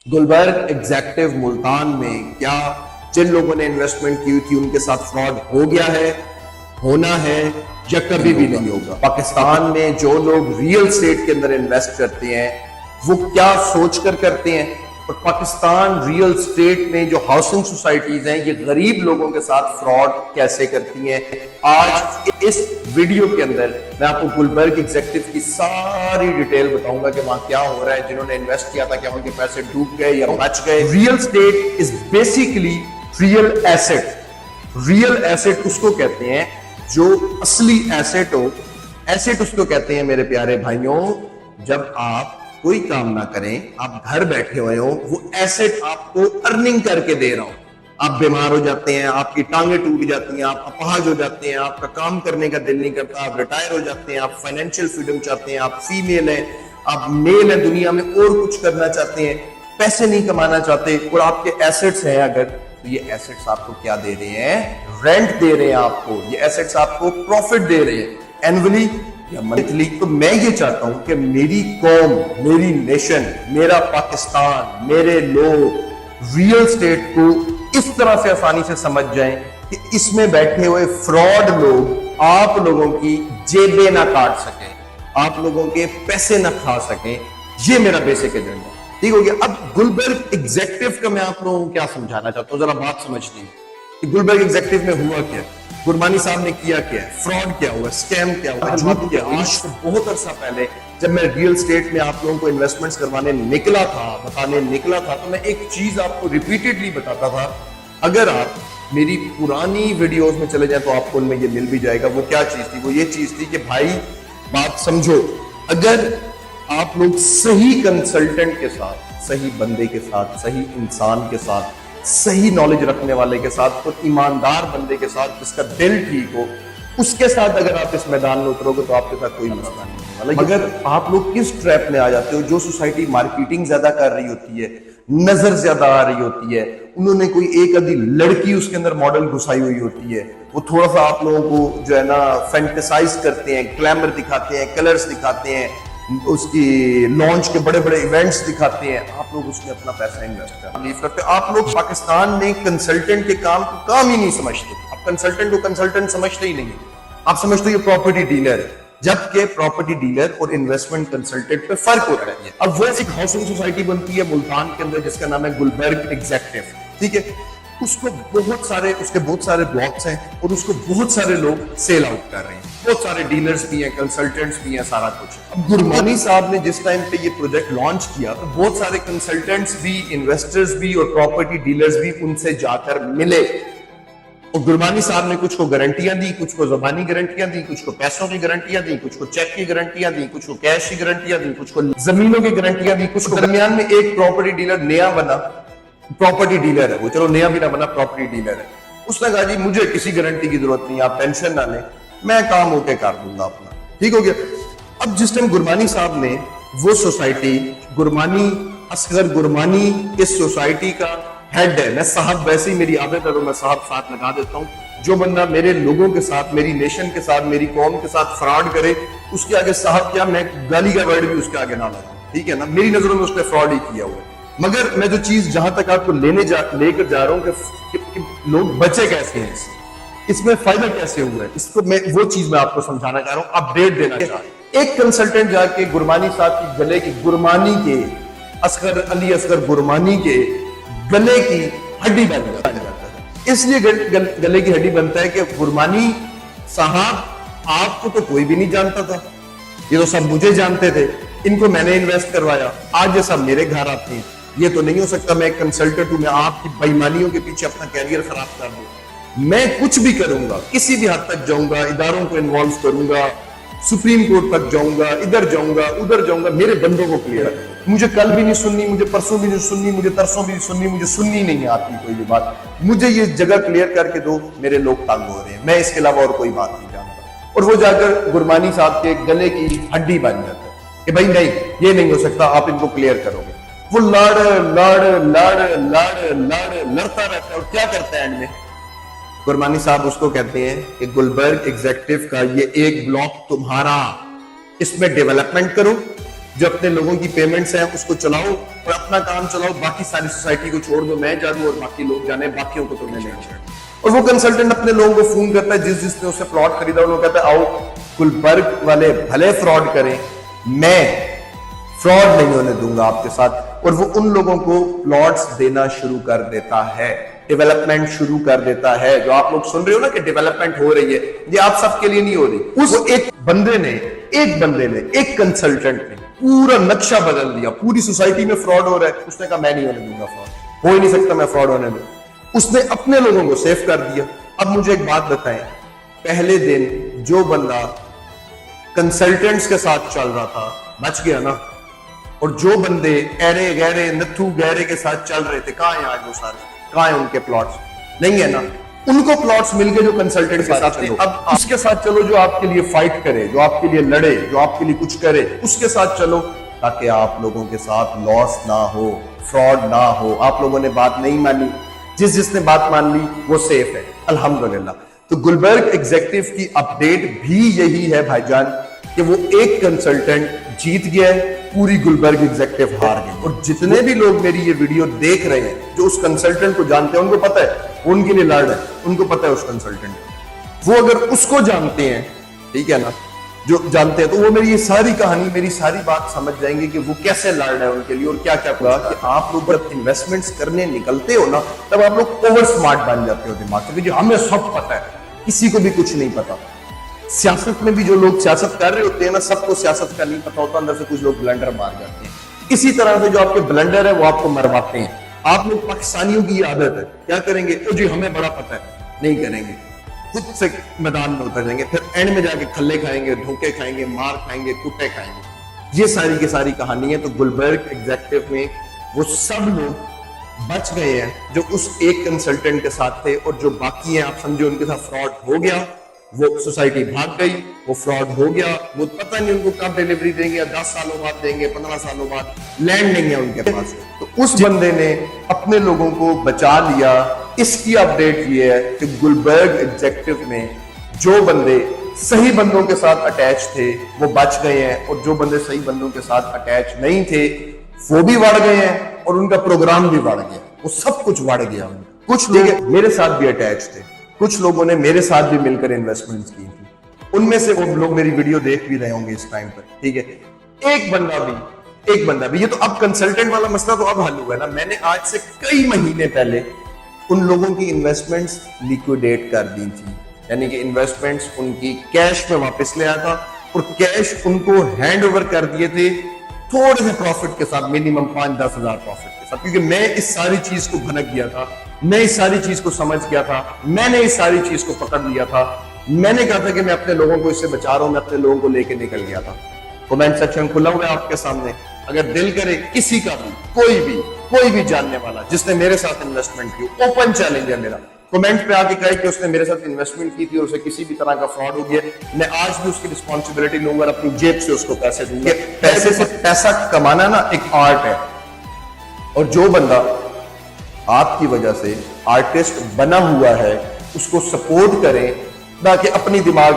Gulberg executive Multan میں کیا جن لوگوں نے انویسٹمنٹ کی تھی ان کے ساتھ فراڈ ہو گیا ہے، ہونا ہے یا کبھی بھی نہیں ہوگا؟ پاکستان میں جو لوگ ریئل اسٹیٹ کے اندر انویسٹ کرتے ہیں وہ کیا سوچ کر کرتے ہیں، اور پاکستان ریئل اسٹیٹ میں جو ہاؤسنگ سوسائٹیز ہیں یہ غریب لوگوں کے ساتھ فراڈ کیسے کرتی ہیں؟ آج اس ویڈیو کے اندر میں آپ کو گلبرگ ایگزیکٹو کی ساری ڈیٹیل بتاؤں گا کہ وہاں کیا ہو رہا ہے، جنہوں نے انویسٹ کیا تھا کیا ان کے پیسے ڈوب گئے یا بچ گئے۔ Real estate is basically real east. Real east اس کو کہتے ہیں جو اصلی ایسٹ ہو۔ ایسٹ اس کو کہتے ہیں میرے پیارے بھائیوں جب آپ کوئی کام نہ کریں، آپ گھر بیٹھے ہوئے ہو، وہ ایسٹ آپ کو ارننگ کر کے دے رہا ہوں۔ آپ بیمار ہو جاتے ہیں، آپ کی ٹانگیں ٹوٹ جاتی ہیں، آپ اپاہج ہو جاتے ہیں، آپ کا کام کرنے کا دل نہیں کرتا، آپ ریٹائر ہو جاتے ہیں، آپ فائنینشیل فریڈم چاہتے ہیں، آپ فیمیل ہیں، آپ میل ہیں، دنیا میں اور کچھ کرنا چاہتے ہیں، پیسے نہیں کمانا چاہتے، اور آپ کے ایسٹس ہیں اگر، تو یہ ایسٹس آپ کو کیا دے رہے ہیں؟ رینٹ دے رہے ہیں آپ کو، یہ ایسٹس آپ کو پروفٹ دے رہے ہیں اینولی یا منتھلی۔ تو میں یہ چاہتا ہوں کہ میری قوم، میری نیشن، میرا پاکستان، میرے لوگ ریئل اسٹیٹ کو اس طرح سے آسانی سے سمجھ جائیں کہ اس میں بیٹھے ہوئے فراڈ لوگ آپ لوگوں کی جیبیں نہ کاٹ سکیں، آپ لوگوں کے پیسے نہ کھا سکیں۔ یہ میرا بیسک ایجنڈا ہے، ٹھیک ہو گیا؟ اب گلبرگ ایگزیکٹو کا میں آپ لوگوں کو کیا سمجھانا چاہتا ہوں، ذرا بات سمجھ لیں کہ گلبرگ ایگزیکٹو میں ہوا کیا، گرمانی صاحب نے کیا کیا ہے، فراڈ کیا ہوا، اسکیم کیا ہوا، جھوٹ کیا ہوا۔ آج سے بہت عرصہ پہلے جب میں ریئل اسٹیٹ میں آپ لوگوں کو انویسٹمنٹس کروانے نکلا تھا، بتانے نکلا تھا، تو میں ایک چیز آپ کو ریپیٹڈلی بتاتا تھا۔ اگر آپ میری پرانی ویڈیوز میں چلے جائیں تو آپ کو ان میں یہ مل بھی جائے گا۔ وہ کیا چیز تھی؟ وہ یہ چیز تھی کہ بھائی بات سمجھو، اگر آپ لوگ صحیح کنسلٹنٹ کے ساتھ، صحیح بندے کے ساتھ، صحیح انسان کے ساتھ، صحیح نالج رکھنے والے کے ساتھ، اور ایماندار بندے کے ساتھ جس کا دل ٹھیک ہو، اس کے ساتھ اگر آپ اس میدان میں اترو گے تو آپ کے ساتھ کوئی مسئلہ نہیں ہونے والا۔ مگر آپ لوگ کس ٹریپ میں آ جاتے ہو؟ جو سوسائٹی مارکیٹنگ زیادہ کر رہی ہوتی ہے، نظر زیادہ آ رہی ہوتی ہے، انہوں نے کوئی ایک آدھی لڑکی اس کے اندر ماڈل گھسائی ہوئی ہوتی ہے، وہ تھوڑا سا آپ لوگوں کو جو ہے نا فینٹیسائز کرتے ہیں، گلیمر دکھاتے ہیں، کلرز دکھاتے ہیں، اس کی لانچ کے بڑے بڑے ایونٹس دکھاتے ہیں، آپ لوگ اس میں اپنا پیسہ انویسٹ کرتے ہیں۔ آپ لوگ پاکستان میں کنسلٹنٹ کے کام کو کام ہی نہیں سمجھتے، آپ کنسلٹنٹ کو کنسلٹنٹ سمجھتے ہی نہیں، آپ سمجھتے ہو یہ پراپرٹی ڈیلر ہے، جبکہ پراپرٹی ڈیلر اور انویسٹمنٹ کنسلٹنٹ پہ فرق ہوتا ہے۔ اب وہ ایک ہاؤسنگ سوسائٹی بنتی ہے ملتان کے اندر جس کا نام ہے گلبرگ ایگزیکٹو، ٹھیک ہے؟ اس کو بہت سارے، اس کے بہت سارے بلاکس ہیں اور اس کو بہت سارے لوگ سیل آؤٹ کر رہے ہیں، بہت سارے ڈیلرز بھی ہیں، کنسلٹنٹس بھی ہیں، سارا کچھ۔ اب گرمانی صاحب نے جس ٹائم پہ یہ پروجیکٹ لانچ کیا تو بہت سارے کنسلٹنٹس بھی، انویسٹرز بھی اور پراپرٹی ڈیلرز بھی ان سے جا کر ملے، اور گرمانی صاحب نے کچھ کو گارنٹیاں دی، کچھ کو زبانی گارنٹیاں دی، کچھ کو پیسوں کی گارنٹیاں دی، کچھ کو چیک کی گارنٹیاں دی، کچھ کو کیش کی گارنٹیاں دی، کچھ کو زمینوں کی گارنٹیاں دی، کچھ کو درمیان میں ایک پراپرٹی ڈیلر نیا بنا، پراپرٹی ڈیلر ہے وہ، چلو نیا بھی نہ بنا، پراپرٹی ڈیلر ہے، اس نے کہا جی مجھے کسی گارنٹی کی ضرورت نہیں، آپ ٹینشن نہ لیں، میں کام ہو کے کر دوں گا اپنا، ٹھیک ہو گیا؟ اب جس ٹائم گرمانی صاحب نے وہ سوسائٹی، گرمانی، اصغر گرمانی اس سوسائٹی کا ہیڈ ہے، میں صاحب ویسے ہی میری عادت ہے تو میں صاحب ساتھ لگا دیتا ہوں، جو بندہ میرے لوگوں کے ساتھ، میری نیشن کے ساتھ، میری قوم کے ساتھ فراڈ کرے اس کے آگے صاحب کیا، میں گالی کا ورڈ بھی اس کے آگے نہ لگاؤں، ٹھیک ہے نا؟ میری نظروں میں اس نے فراڈ ہی کیا ہوا ہے۔ مگر میں جو چیز جہاں تک آپ کو لے کر جا رہا ہوں کہ لوگ بچے کیسے ہیں، اس میں فائدہ کیسے ہوا ہے، اس کو میں وہ چیز میں آپ کو سمجھانا چاہ رہا ہوں، اپڈیٹ دینا چاہ رہا ہوں۔ ایک کنسلٹنٹ جا کے گرمانی صاحب کی گلے کی، گرمانی کے اصغر علی اصغر گرمانی کے گلے کی ہڈی بن جاتا ہے۔ اس لیے گلے کی ہڈی بنتا ہے کہ گرمانی صاحب آپ کو تو کوئی بھی نہیں جانتا تھا، یہ تو سب مجھے جانتے تھے، ان کو میں نے انویسٹ کروایا، آج یہ سب میرے گھر آتے ہیں، یہ تو نہیں ہو سکتا، میں ایک کنسلٹنٹ ہوں، میں آپ کی بےایمانیوں کے پیچھے اپنا کیریئر خراب کر دوں، میں کچھ بھی کروں گا، کسی بھی حد تک جاؤں گا، اداروں کو انوالو کروں گا، سپریم کورٹ تک جاؤں گا، ادھر جاؤں گا، ادھر جاؤں گا، میرے بندوں کو کلیئر ہے، مجھے کل بھی نہیں سننی، مجھے پرسوں بھی نہیں سننی، مجھے ترسوں بھی نہیں سننی، مجھے سننی نہیں آتی کوئی بھی بات، مجھے یہ جگہ کلیئر کر کے دو، میرے لوگ تنگ ہو رہے ہیں، میں اس کے علاوہ اور کوئی بات نہیں جانتا۔ اور وہ جا کر گرمانی صاحب کے گلے کی ہڈی بن جاتا ہے کہ بھائی نہیں، یہ نہیں ہو سکتا، آپ ان کو کلیئر کرو گے۔ وہ لڑتا رہتا ہے، اور کیا کرتا ہے اینڈ میں؟ گرمانی صاحب اس کو کہتے ہیں کہ گلبرگ ایگزیکٹو کا یہ ایک بلاک تمہارا، اس میں ڈیولپمنٹ کرو، جو اپنے لوگوں کی پیمنٹس ہیں اس کو چلاؤ اور اپنا کام چلاؤ, باقی ساری سوسائٹی کو چھوڑ دو, میں جانوں اور باقی لوگ جانے, باقیوں کو تو میں نہیں چھوڑ. اور وہ کنسلٹنٹ اپنے لوگوں کو فون کرتا ہے جس نے اسے پلاٹ خریدا, انہوں کہتا ہے آؤ گلبرگ والے بھلے فراڈ کریں, میں فراڈ نہیں ہونے دوں گا آپ کے ساتھ. اور وہ ان لوگوں کو پلاٹس دینا شروع کر دیتا ہے, ڈیولپمنٹ شروع کر دیتا ہے. جو آپ لوگ سن رہے ہو نا کہ ڈیولپمنٹ ہو رہی ہے, یہ آپ سب کے لیے نہیں ہو رہی. اس ایک بندے نے ایک کنسلٹنٹ نے پورا نقشہ بدل دیا. پوری سوسائٹی میں فراڈ ہو رہا ہے, اس نے کہا میں نہیں ہونے دوں گا فراڈ, ہو ہی نہیں سکتا میں فراڈ ہونے دوں. اس نے اپنے لوگوں کو سیف کر دیا. اب مجھے ایک بات بتائیں, پہلے دن جو بندہ کنسلٹنٹس کے ساتھ چل رہا تھا بچ گیا نا, اور جو بندے ایرے گہرے نتھو گہرے کے ساتھ چل رہے تھے کہاں ہیں آج وہ سارے, کہاں ہیں ان کے پلاٹس؟ نہیں ہے نا. ان کو پلاٹس مل گئے جو کنسلٹنٹ کے ساتھ چلو. اب اس کے ساتھ چلو جو آپ کے لیے فائٹ کرے, جو آپ کے لیے لڑے, جو آپ کے لیے کچھ کرے, اس کے ساتھ چلو تاکہ آپ لوگوں کے ساتھ لاس نہ ہو, فراڈ نہ ہو. آپ لوگوں نے بات نہیں مانی, جس نے بات مان لی وہ سیف ہے الحمدللہ. تو گلبرگ ایگزیکٹو کی اپڈیٹ بھی یہی ہے بھائی جان کہ وہ ایک کنسلٹنٹ جیت گیا ہے, پوری گلبرگ ایگزیکٹو ہار گئی. اور جتنے بھی لوگ میری یہ ویڈیو دیکھ رہے ہیں جو اس کنسلٹنٹ کو جانتے ہیں, ان کو پتا ہے وہ ان کے لیے لڑ رہا ہے, ان کو پتا ہے اس کنسلٹنٹ, وہ اگر اس کو جانتے ہیں, ٹھیک ہے نا, جو جانتے ہیں, تو وہ میری یہ ساری کہانی, میری ساری بات سمجھ جائیں گے کہ وہ کیسے لڑ رہا ہے ان کے لیے اور کیا کیا کہا. کہ آپ لوگ جب انویسٹمنٹس کرنے نکلتے ہو نا, تب آپ لوگ اوور سمارٹ بن جاتے ہو دماغ سے, کہ ہمیں سب پتا ہے, کسی کو بھی کچھ نہیں پتا. سیاست میں بھی جو لوگ سیاست کر رہے ہوتے ہیں نا, سب کو سیاست کا نہیں پتا ہوتا, اندر سے کچھ لوگ بلنڈر مار جاتے ہیں. اسی طرح سے جو آپ کے بلنڈر ہے وہ آپ کو مرواتے ہیں. آپ لوگ پاکستانیوں کی یہ عادت ہے, کیا کریں گے, جی ہمیں بڑا پتا ہے, نہیں کریں گے, خود سے میدان میں اتر جائیں گے, پھر اینڈ میں جا کے کھلے کھائیں گے, دھوکے کھائیں گے, مار کھائیں گے, کٹے کھائیں گے. یہ ساری کی ساری کہانی ہے. تو گلبرگ ایگزیکٹو میں وہ سب لوگ بچ گئے ہیں جو اس ایک کنسلٹنٹ کے ساتھ تھے, اور جو باقی ہیں آپ سمجھو ان کے ساتھ فراڈ ہو گیا, وہ سوسائٹی بھاگ گئی, وہ فراڈ ہو گیا. وہ پتہ نہیں ان کو کب ڈیلیوری دیں گے, 10 سالوں بعد دیں گے, 15 سالوں بعد, لینڈ نہیں ہے ان کے پاس. تو اس بندے نے اپنے لوگوں کو بچا لیا. اس کی اپڈیٹ یہ ہے کہ گلبرگ ایگزیکٹو میں جو بندے صحیح بندوں کے ساتھ اٹیچ تھے وہ بچ گئے ہیں, اور جو بندے صحیح بندوں کے ساتھ اٹیچ نہیں تھے وہ بھی بڑھ گئے ہیں, اور ان کا پروگرام بھی بڑھ گیا, وہ سب کچھ بڑھ گیا. کچھ لوگ میرے ساتھ بھی اٹیچ تھے, کچھ لوگوں نے میرے ساتھ بھی مل کر انویسٹمنٹس کی تھی, ان میں سے وہ لوگ میری ویڈیو دیکھ بھی رہے ہوں گے اس ٹائم پر, ٹھیک ہے. ایک بندہ بھی, یہ تو اب کنسلٹنٹ والا مسئلہ تو اب حل ہوا ہے نا. میں نے آج سے کئی مہینے پہلے ان لوگوں کی انویسٹمنٹس لیکویڈیٹ کر دی تھی, یعنی کہ انویسٹمنٹس ان کی کیش میں واپس لے آیا تھا, اور کیش ان کو ہینڈ اوور کر دیے تھے تھوڑے سے پروفٹ کے ساتھ, منیمم 5-10 ہزار پروفٹ کے ساتھ, کیونکہ میں اس ساری چیز کو بھنک گیا تھا, میں اس ساری چیز کو سمجھ گیا تھا, میں نے اس ساری چیز کو پکڑ لیا تھا. میں نے کہا تھا کہ میں اپنے لوگوں کو اس سے بچا رہا ہوں, میں اپنے لوگوں کو لے کے نکل گیا تھا. کمنٹ سیکشن کھلا ہوا ہے آپ کے سامنے, اگر دل کرے کسی کا بھی, کوئی بھی جاننے والا جس نے میرے ساتھ انویسٹمنٹ کی, اوپن چیلنج ہے میرا, کمنٹ پہ آ کے کہے کہ اس نے میرے ساتھ انویسٹمنٹ کی تھی اور اسے کسی بھی طرح کا فراڈ ہو گیا, میں آج بھی اس کی رسپانسبلٹی لوں گا, اپنی جیب سے اس کو پیسے دوں گا. پیسے سے پیسہ کمانا نا ایک آرٹ ہے, اور جو بندہ آپ کی وجہ سے آرٹسٹ بنا ہوا ہے اس کو سپورٹ کریں, تاکہ اپنی دماغ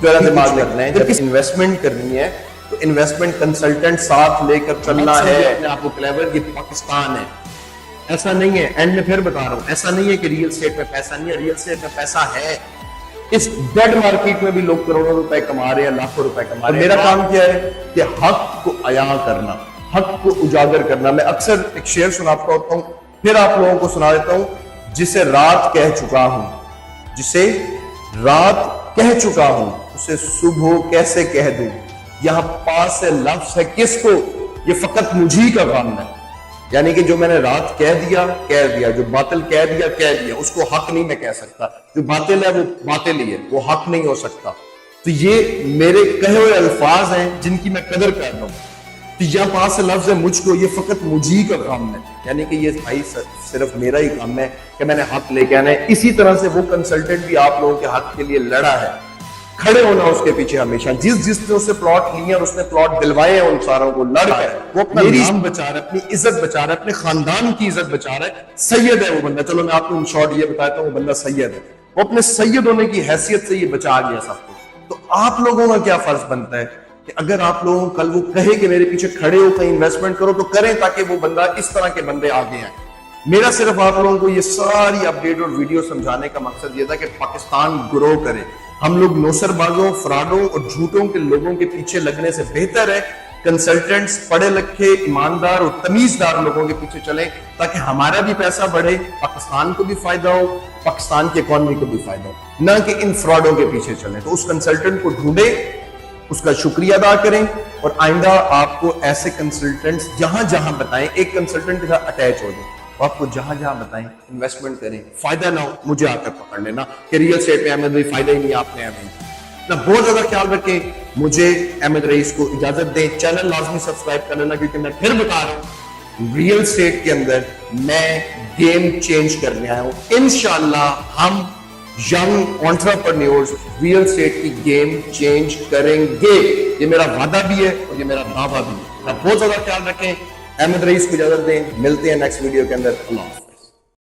کرنا ہے. جب انویسٹمنٹ کرنی ہے تو انویسٹمنٹ کنسلٹنٹ ساتھ لے کر چلنا ہے. اپنے آپ کو کلیور, یہ پاکستان ہے, ایسا نہیں ہے. اینڈ میں پھر بتا رہا ہوں, ایسا نہیں ہے کہ ریل اسٹیٹ میں پیسہ نہیں ہے, ریل اسٹیٹ میں پیسہ ہے. اس ڈیڈ مارکیٹ میں بھی لوگ کروڑوں روپے کما رہے ہیں, لاکھوں روپے کما رہے ہیں. میرا کام کیا ہے کہ حق کو عیاں کرنا, حق کو اجاگر کرنا. میں اکثر ایک شعر سناتا ہوتا ہوں, پھر آپ لوگوں کو سنا دیتا ہوں. جسے رات کہہ چکا ہوں, جسے رات کہہ چکا ہوں, اسے صبح کیسے کہہ دوں. یہاں پاس سے لفظ ہے کس کو, یہ فقط مجھی کا کام ہے. یعنی کہ جو میں نے رات کہہ دیا, جو باطل کہہ دیا, اس کو حق نہیں میں کہہ سکتا. جو باطل ہے وہ باطل ہی ہے, وہ حق نہیں ہو سکتا. تو یہ میرے کہے ہوئے الفاظ ہیں جن کی میں قدر کر رہا ہوں. تو یہاں پاس سے لفظ ہے مجھ کو, یہ فقط مجھی کا کام ہے. یعنی کہ یہ بھائی صرف میرا ہی کام ہے کہ میں نے حق لے کے آنا ہے. اسی طرح سے وہ کنسلٹنٹ بھی آپ لوگوں کے حق کے لیے لڑا ہے, کھڑے ہونا اس کے پیچھے ہمیشہ. جس نے اسے پلاٹ لیے اور اس نے پلاٹ دلوائے ہیں, ان ساروں کو لڑ ہے, وہ اپنا نام بچا رہا ہے, اپنی عزت بچا رہا ہے, اپنے خاندان کی عزت بچا رہا ہے. سید ہے وہ بندہ, چلو میں آپ کو ان شارٹ یہ بتاتا ہوں, وہ بندہ سید ہے. وہ اپنے سید ہونے کی حیثیت سے یہ بچا گیا سب کو. تو آپ لوگوں کا کیا فرض بنتا ہے کہ اگر آپ لوگوں کل وہ کہے کہ میرے پیچھے کھڑے ہو کہیں انویسٹمنٹ کرو تو کریں، تاکہ وہ بندہ اس طرح کے بندے آگے آئیں۔ میرا صرف آپ لوگوں کو یہ ساری اپڈیٹ اور ویڈیو سمجھانے کا مقصد یہ تھا کہ پاکستان گرو کرے۔ ہم لوگ نوسر بازوں، فراڈوں اور جھوٹوں کے لوگوں کے پیچھے لگنے سے بہتر ہے کنسلٹنٹس، پڑھے لکھے، ایماندار اور تمیزدار لوگوں کے پیچھے چلیں، تاکہ ہمارا بھی پیسہ بڑھے، پاکستان کو بھی فائدہ ہو، پاکستان کی اکانومی کو بھی فائدہ ہو، نہ کہ ان فراڈوں کے پیچھے چلیں۔ تو اس کنسلٹنٹ کو ڈھونڈیں، اس کا شکریہ ادا کریں، اور آئندہ آپ کو ایسے کنسلٹنٹس جہاں جہاں بتائیں، ایک کنسلٹنٹ کے ساتھ اٹیچ ہو جائیں، آپ کو جہاں جہاں بتائیں انویسٹمنٹ کریں، فائدہ نہ ہو مجھے آ کر پکڑ لینا کہ ریل اسٹیٹ میں احمد بھائی فائدہ ہی نہیں، آپ نے ہمیں نہ۔ بہت زیادہ خیال رکھیں، مجھے احمد رئیس کو اجازت دیں، چینل لازمی سبسکرائب کر لینا، کیونکہ میں پھر بتا رہا ہوں ریل اسٹیٹ کے اندر میں گیم چینج کرنے آیا ہوں۔ انشاءاللہ ہم ینگ انٹرپرینیورز ریل اسٹیٹ کی گیم چینج کریں گے، یہ میرا وعدہ بھی ہے اور یہ میرا دعویٰ بھی ہے۔ بہت زیادہ خیال رکھیں، احمد رئیس کو اجازت دیں، ملتے ہیں نیکسٹ ویڈیو کے اندر۔ اللہ حافظ۔